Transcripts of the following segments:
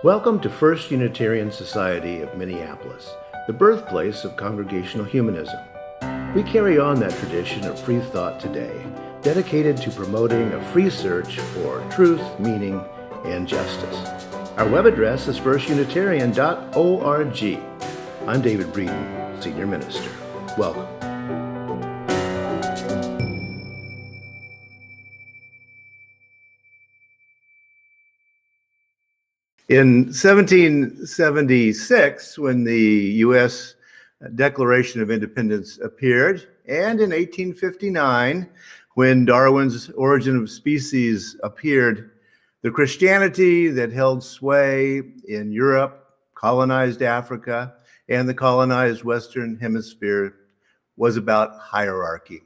Welcome to First Unitarian Society of Minneapolis, the birthplace of Congregational Humanism. We carry on that tradition of free thought today, dedicated to promoting a free search for truth, meaning, and justice. Our web address is firstunitarian.org. I'm David Breeden, Senior Minister. Welcome. In 1776, when the U.S. Declaration of Independence appeared, and in 1859, when Darwin's Origin of Species appeared, the Christianity that held sway in Europe, colonized Africa, and the colonized Western Hemisphere was about hierarchy.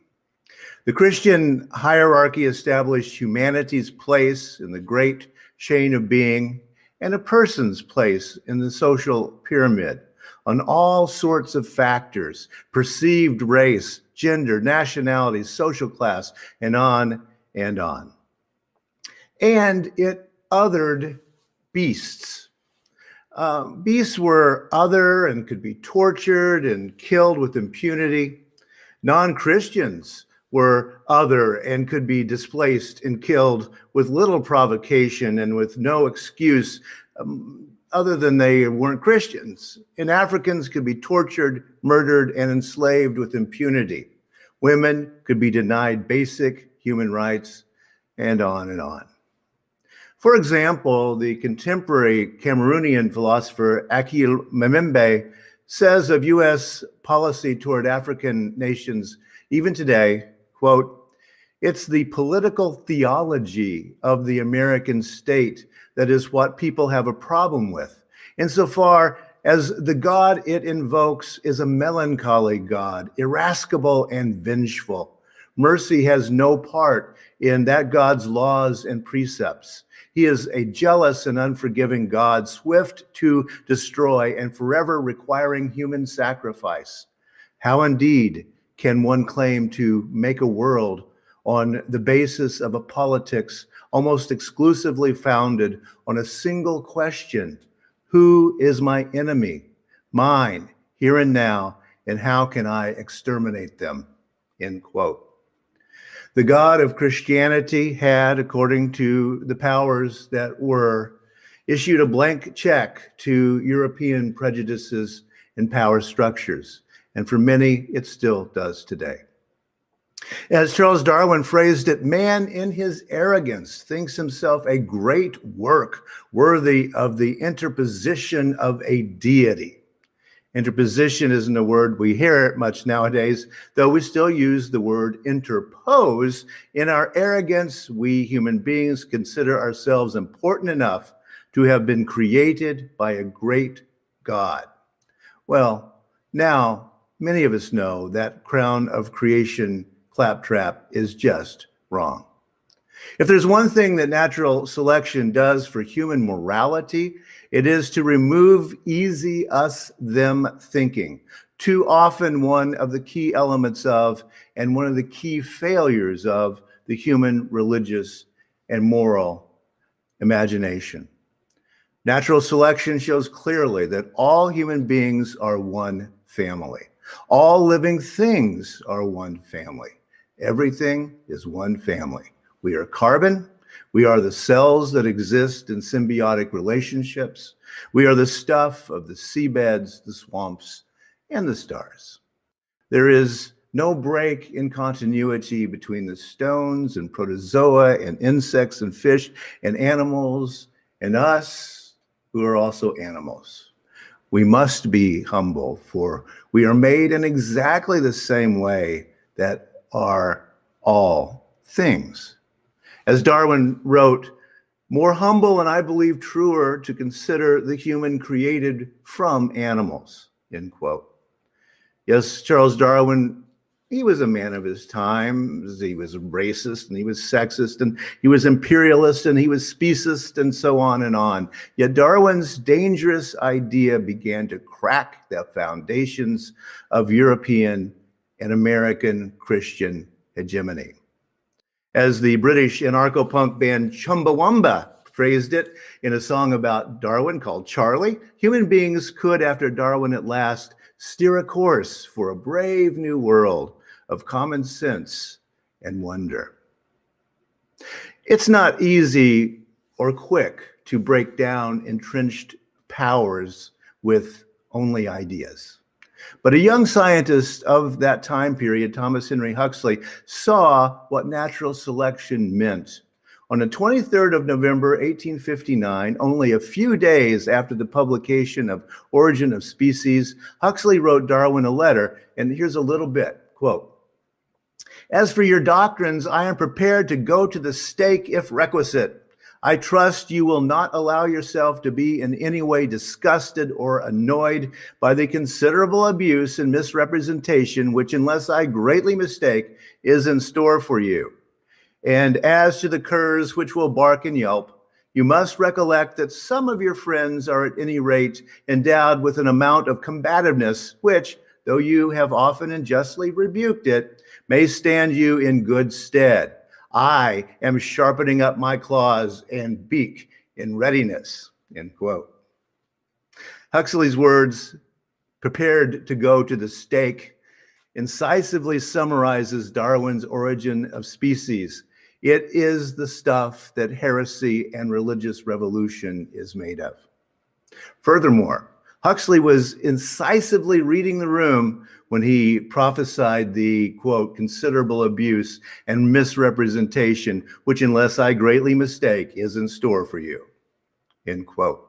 The Christian hierarchy established humanity's place in the great chain of being and a person's place in the social pyramid on all sorts of factors, perceived race, gender, nationality, social class, and on and on. And it othered beasts. Beasts were other and could be tortured and killed with impunity. Non-Christians were other and could be displaced and killed with little provocation and with no excuse other than they weren't Christians. And Africans could be tortured, murdered, and enslaved with impunity. Women could be denied basic human rights, and on and on. For example, the contemporary Cameroonian philosopher Akil Memembe says of U.S. policy toward African nations, even today, quote, "It's the political theology of the American state that is what people have a problem with, insofar as the God it invokes is a melancholy God, irascible and vengeful. Mercy has no part in that God's laws and precepts. He is a jealous and unforgiving God, swift to destroy and forever requiring human sacrifice. How indeed can one claim to make a world on the basis of a politics almost exclusively founded on a single question: who is my enemy, mine, here and now, and how can I exterminate them?" End quote. The God of Christianity had, according to the powers that were, issued a blank check to European prejudices and power structures. And for many, it still does today. As Charles Darwin phrased it, man in his arrogance thinks himself a great work worthy of the interposition of a deity. Interposition isn't a word we hear much nowadays, though we still use the word interpose. In our arrogance, we human beings consider ourselves important enough to have been created by a great God. Well, now, many of us know that crown of creation claptrap is just wrong. If there's one thing that natural selection does for human morality, it is to remove easy us-them thinking, too often one of the key elements of and one of the key failures of the human religious and moral imagination. Natural selection shows clearly that all human beings are one family. All living things are one family. Everything is one family. We are carbon. We are the cells that exist in symbiotic relationships. We are the stuff of the seabeds, the swamps, and the stars. There is no break in continuity between the stones and protozoa and insects and fish and animals and us, who are also animals. We must be humble, for we are made in exactly the same way that are all things. As Darwin wrote, "More humble and I believe truer to consider the human created from animals," end quote. Yes, Charles Darwin, he was a man of his time. He was racist and he was sexist and he was imperialist and he was speciest and so on and on. Yet Darwin's dangerous idea began to crack the foundations of European and American Christian hegemony. As the British anarcho-punk band Chumbawamba phrased it in a song about Darwin called Charlie. Human beings could, after Darwin at last, steer a course for a brave new world of common sense and wonder. It's not easy or quick to break down entrenched powers with only ideas. But a young scientist of that time period, Thomas Henry Huxley, saw what natural selection meant. On the 23rd of November, 1859, only a few days after the publication of Origin of Species, Huxley wrote Darwin a letter, and here's a little bit, quote, "As for your doctrines, I am prepared to go to the stake if requisite. I trust you will not allow yourself to be in any way disgusted or annoyed by the considerable abuse and misrepresentation which, unless I greatly mistake, is in store for you. And as to the curs which will bark and yelp, you must recollect that some of your friends are at any rate endowed with an amount of combativeness which, though you have often and justly rebuked it, may stand you in good stead. I am sharpening up my claws and beak in readiness," end quote. Huxley's words, "prepared to go to the stake," incisively summarizes Darwin's Origin of Species. It is the stuff that heresy and religious revolution is made of. Furthermore, Huxley was incisively reading the room when he prophesied the, quote, "considerable abuse and misrepresentation, which, unless I greatly mistake, is in store for you," end quote.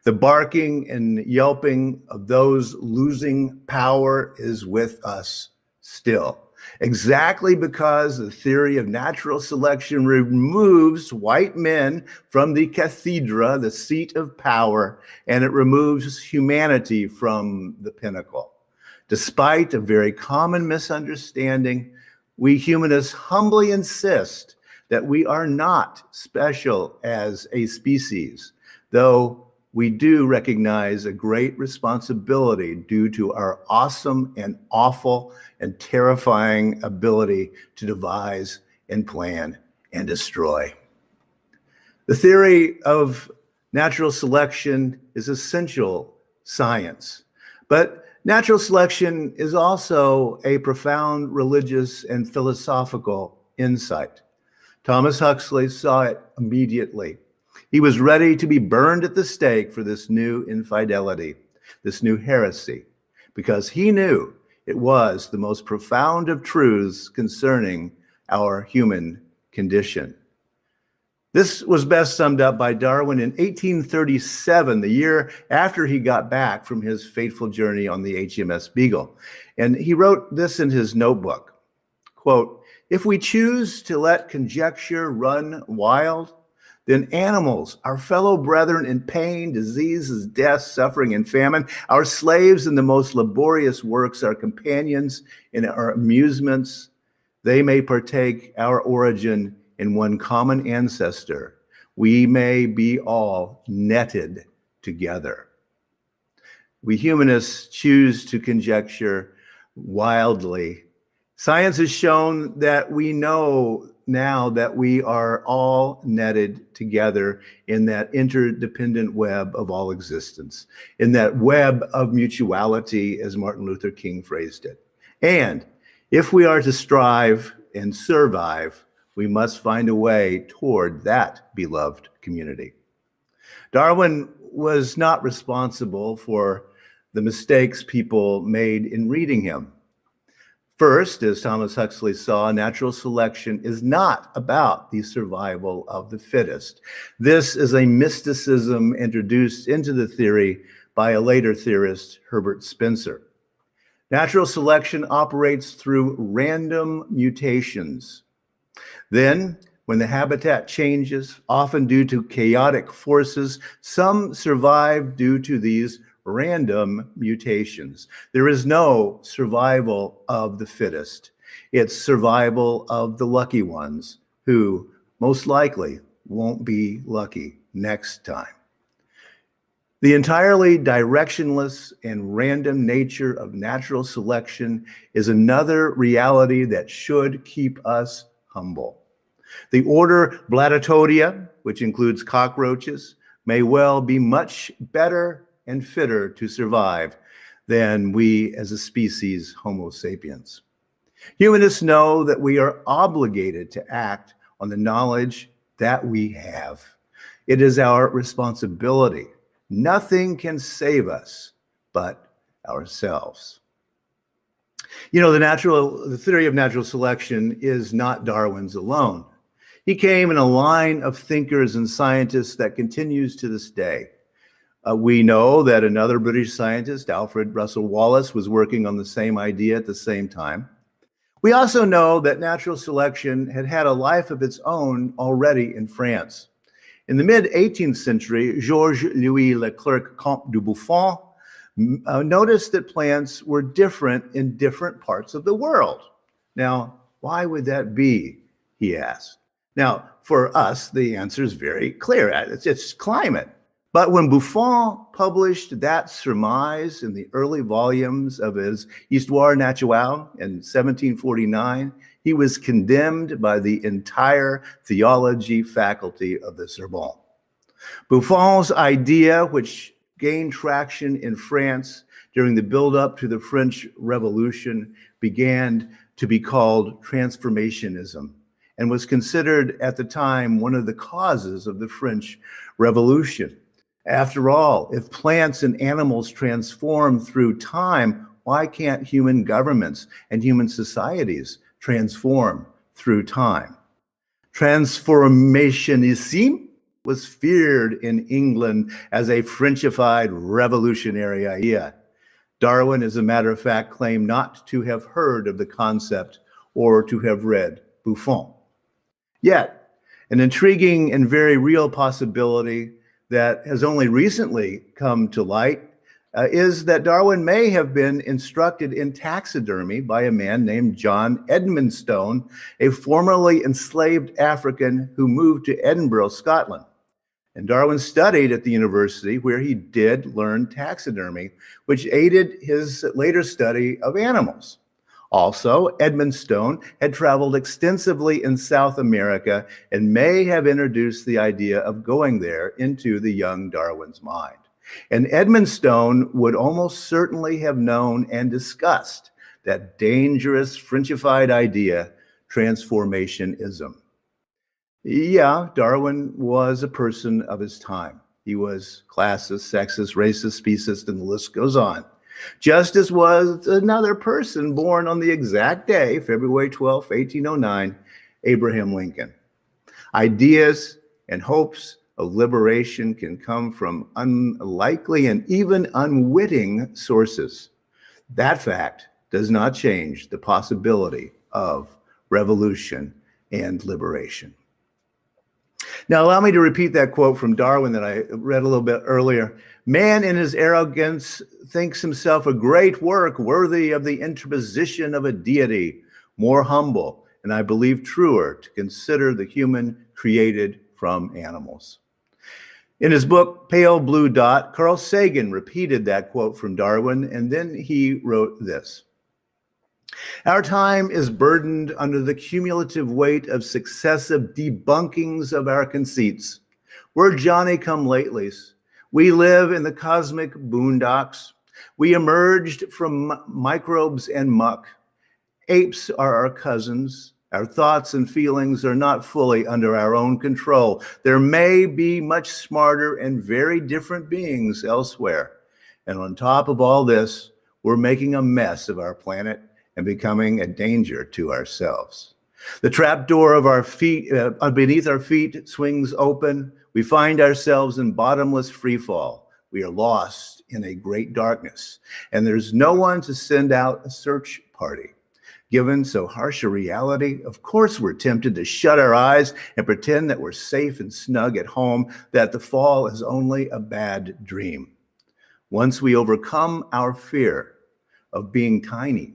The barking and yelping of those losing power is with us still, exactly because the theory of natural selection removes white men from the cathedra, the seat of power, and it removes humanity from the pinnacle. Despite a very common misunderstanding, we humanists humbly insist that we are not special as a species, though we do recognize a great responsibility due to our awesome and awful and terrifying ability to devise and plan and destroy. The theory of natural selection is essential science, but natural selection is also a profound religious and philosophical insight. Thomas Huxley saw it immediately. He was ready to be burned at the stake for this new infidelity, this new heresy, because he knew it was the most profound of truths concerning our human condition. This was best summed up by Darwin in 1837, the year after he got back from his fateful journey on the HMS Beagle. And he wrote this in his notebook, quote, "If we choose to let conjecture run wild, then animals, our fellow brethren in pain, diseases, death, suffering, and famine, our slaves in the most laborious works, our companions in our amusements, they may partake our origin in one common ancestor. We may be all netted together." We humanists choose to conjecture wildly. Science has shown that we know now that we are all netted together in that interdependent web of all existence, in that web of mutuality, as Martin Luther King phrased it. And if we are to strive and survive, we must find a way toward that beloved community. Darwin was not responsible for the mistakes people made in reading him. First, as Thomas Huxley saw, natural selection is not about the survival of the fittest. This is a mysticism introduced into the theory by a later theorist, Herbert Spencer. Natural selection operates through random mutations. Then, when the habitat changes, often due to chaotic forces, some survive due to these random mutations. There is no survival of the fittest. It's survival of the lucky ones who most likely won't be lucky next time. The entirely directionless and random nature of natural selection is another reality that should keep us humble. The order Blattotodia, which includes cockroaches, may well be much better and fitter to survive than we as a species, Homo sapiens. Humanists know that we are obligated to act on the knowledge that we have. It is our responsibility. Nothing can save us but ourselves. You know, the theory of natural selection is not Darwin's alone. He came in a line of thinkers and scientists that continues to this day. We know that another British scientist, Alfred Russel Wallace, was working on the same idea at the same time. We also know that natural selection had had a life of its own already in France. In the mid-18th century, Georges Louis Leclerc Comte du Buffon noticed that plants were different in different parts of the world. Now, why would that be, he asked. Now, for us, the answer is very clear. It's climate. But when Buffon published that surmise in the early volumes of his Histoire naturelle in 1749, he was condemned by the entire theology faculty of the Sorbonne. Buffon's idea, which gained traction in France during the buildup to the French Revolution, began to be called transformationism and was considered at the time one of the causes of the French Revolution. After all, if plants and animals transform through time, why can't human governments and human societies transform through time? Transformationism was feared in England as a Frenchified revolutionary idea. Darwin, as a matter of fact, claimed not to have heard of the concept or to have read Buffon. Yet, an intriguing and very real possibility that has only recently come to light is that Darwin may have been instructed in taxidermy by a man named John Edmonstone, a formerly enslaved African who moved to Edinburgh, Scotland. And Darwin studied at the university where he did learn taxidermy, which aided his later study of animals. Also, Edmonstone had traveled extensively in South America and may have introduced the idea of going there into the young Darwin's mind. And Edmonstone would almost certainly have known and discussed that dangerous Frenchified idea, transformationism. Yeah, Darwin was a person of his time. He was classist, sexist, racist, speciest, and the list goes on. Just as was another person born on the exact day, February 12, 1809, Abraham Lincoln. Ideas and hopes of liberation can come from unlikely and even unwitting sources. That fact does not change the possibility of revolution and liberation. Now, allow me to repeat that quote from Darwin that I read a little bit earlier. Man in his arrogance thinks himself a great work worthy of the interposition of a deity, more humble, and I believe truer, to consider the human created from animals. In his book, Pale Blue Dot, Carl Sagan repeated that quote from Darwin, and then he wrote this. Our time is burdened under the cumulative weight of successive debunkings of our conceits. We're Johnny-come-latelys. We live in the cosmic boondocks. We emerged from microbes and muck. Apes are our cousins. Our thoughts and feelings are not fully under our own control. There may be much smarter and very different beings elsewhere. And on top of all this, we're making a mess of our planet and becoming a danger to ourselves. The trapdoor of our feet, beneath our feet swings open. We find ourselves in bottomless freefall. We are lost in a great darkness, and there's no one to send out a search party. Given so harsh a reality, of course we're tempted to shut our eyes and pretend that we're safe and snug at home, that the fall is only a bad dream. Once we overcome our fear of being tiny,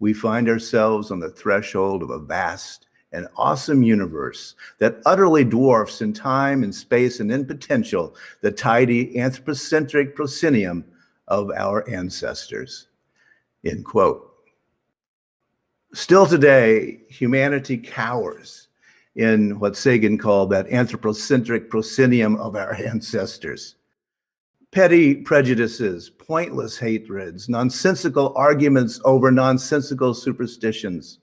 we find ourselves on the threshold of a vast and awesome universe that utterly dwarfs in time and space and in potential the tidy anthropocentric proscenium of our ancestors. End quote. Still today, humanity cowers in what Sagan called that anthropocentric proscenium of our ancestors. Petty prejudices, pointless hatreds, nonsensical arguments over nonsensical superstitions.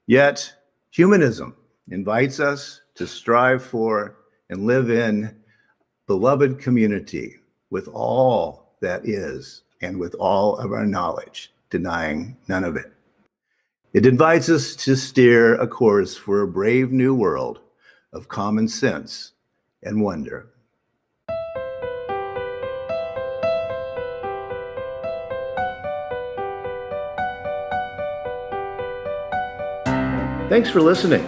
Yet, humanism invites us to strive for and live in beloved community with all that is and with all of our knowledge, denying none of it. It invites us to steer a course for a brave new world of common sense and wonder. Thanks for listening.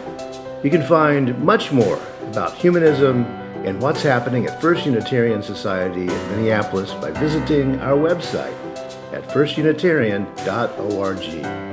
You can find much more about humanism and what's happening at First Unitarian Society in Minneapolis by visiting our website at firstunitarian.org.